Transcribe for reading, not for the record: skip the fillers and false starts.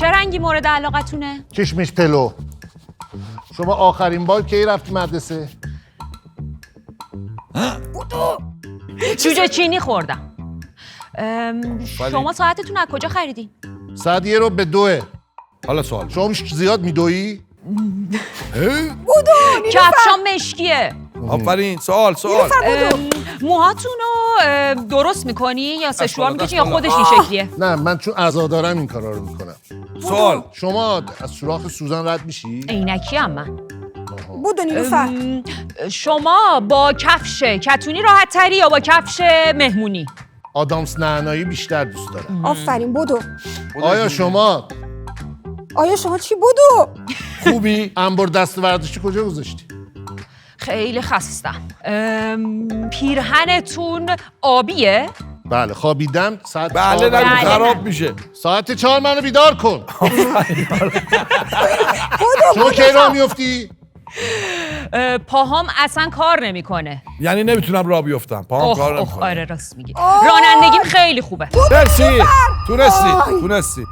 چه رنگی مورد علاقتونه؟ کشمش پلو. شما آخرین بار کی رفتی مدرسه؟ جوجه چینی خوردم. شما ساعتتون از کجا خریدین؟ ساعت 1:02. حالا سوال شما زیاد میدویی؟ کفشام مشکیه. آفرین سوال موهاتونو درست میکنی یا سشوار میکشی یا خودش این شکلیه؟ نه من چون عزادارم این کارا رو میکنم. سوال شما از سوراخ سوزن رد میشی؟ عینکی هم من. بودو نیلوفر. شما با کفش کتونی راحت تری یا با کفش مهمونی؟ آدامس نعنایی بیشتر دوست دارم. آفرین بودو. آیا شما چی بودو؟ خوبی؟ انبار دست ورزشی کجا گذاشتی؟ خیلی خستم. پیرهنتون آبیه؟ بله خوابیدم ساعت بله 4. نگو بله. خراب میشه. ساعت 4 منو بیدار کن. شما کی راه میفتی؟ پاهام اصلا کار نمیکنه. یعنی نمیتونم راه بیفتم پاهم کار نمیکنه. آره راست میگی. رانندگیم خیلی خوبه. مرسی تونستی